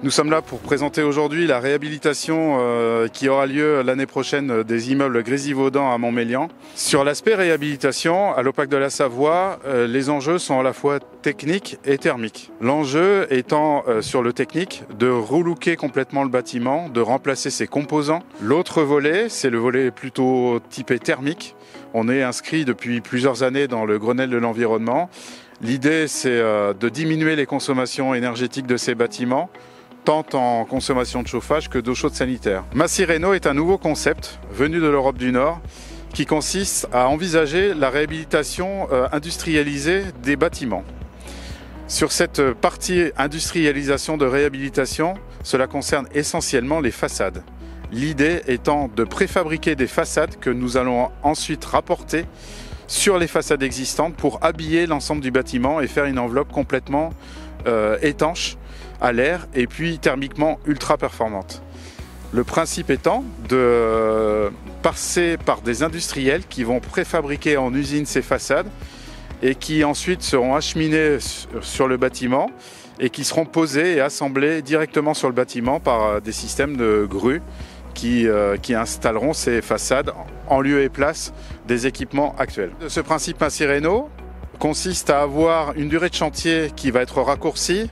Nous sommes là pour présenter aujourd'hui la réhabilitation qui aura lieu l'année prochaine des immeubles Grésivaudan à Montmélian. Sur l'aspect réhabilitation, à l'Opac de la Savoie, les enjeux sont à la fois techniques et thermiques. L'enjeu étant sur le technique de relooker complètement le bâtiment, de remplacer ses composants. L'autre volet, c'est le volet plutôt typé thermique. On est inscrit depuis plusieurs années dans le Grenelle de l'environnement. L'idée, c'est de diminuer les consommations énergétiques de ces bâtiments, tant en consommation de chauffage que d'eau chaude sanitaire. Massy-Rénov' est un nouveau concept venu de l'Europe du Nord qui consiste à envisager la réhabilitation industrialisée des bâtiments. Sur cette partie industrialisation de réhabilitation, cela concerne essentiellement les façades. L'idée étant de préfabriquer des façades que nous allons ensuite rapporter sur les façades existantes pour habiller l'ensemble du bâtiment et faire une enveloppe complètement étanche à l'air et puis thermiquement ultra performante. Le principe étant de passer par des industriels qui vont préfabriquer en usine ces façades et qui ensuite seront acheminées sur le bâtiment et qui seront posées et assemblées directement sur le bâtiment par des systèmes de grues qui installeront ces façades en lieu et place des équipements actuels. Ce principe Massy-Rénov' consiste à avoir une durée de chantier qui va être raccourcie,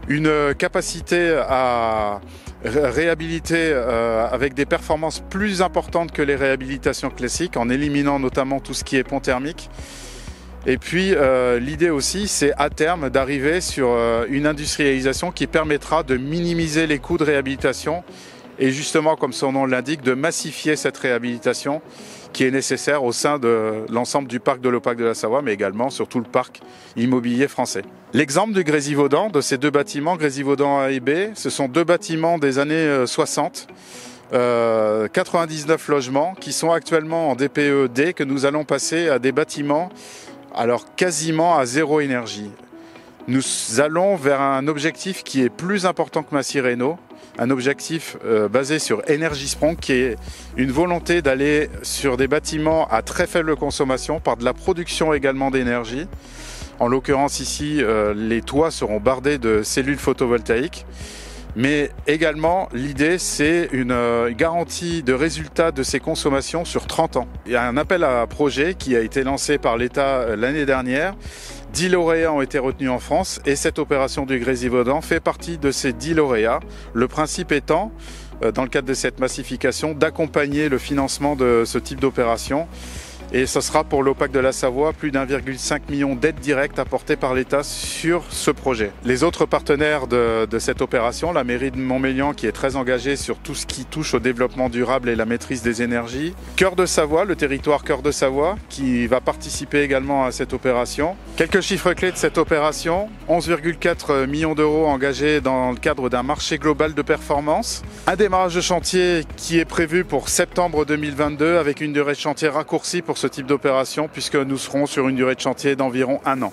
une capacité à réhabiliter avec des performances plus importantes que les réhabilitations classiques, en éliminant notamment tout ce qui est pont thermique. Et puis l'idée aussi, c'est à terme d'arriver sur une industrialisation qui permettra de minimiser les coûts de réhabilitation et justement, comme son nom l'indique, de massifier cette réhabilitation qui est nécessaire au sein de l'ensemble du parc de l'Opac de la Savoie, mais également sur tout le parc immobilier français. L'exemple du Grésivaudan, de ces deux bâtiments, Grésivaudan A et B, ce sont deux bâtiments des années 60, 99 logements qui sont actuellement en DPE-D, que nous allons passer à des bâtiments alors quasiment à zéro énergie. Nous allons vers un objectif qui est plus important que Massy-Rénov', un objectif basé sur Energy-Sprong, qui est une volonté d'aller sur des bâtiments à très faible consommation par de la production également d'énergie. En l'occurrence ici, les toits seront bardés de cellules photovoltaïques. Mais également, l'idée, c'est une garantie de résultat de ces consommations sur 30 ans. Il y a un appel à projet qui a été lancé par l'État l'année dernière. 10 lauréats ont été retenus en France et cette opération du Grésivaudan fait partie de ces 10 lauréats. Le principe étant, dans le cadre de cette massification, d'accompagner le financement de ce type d'opération. Et ce sera pour l'Opac de la Savoie plus d'1,5 million d'aides directes apportées par l'État sur ce projet. Les autres partenaires de cette opération, la mairie de Montmélian qui est très engagée sur tout ce qui touche au développement durable et la maîtrise des énergies. Cœur de Savoie, le territoire Cœur de Savoie qui va participer également à cette opération. Quelques chiffres clés de cette opération, 11,4 millions d'euros engagés dans le cadre d'un marché global de performance. Un démarrage de chantier qui est prévu pour septembre 2022 avec une durée de chantier raccourcie pour ce type d'opération puisque nous serons sur une durée de chantier d'environ 1 an.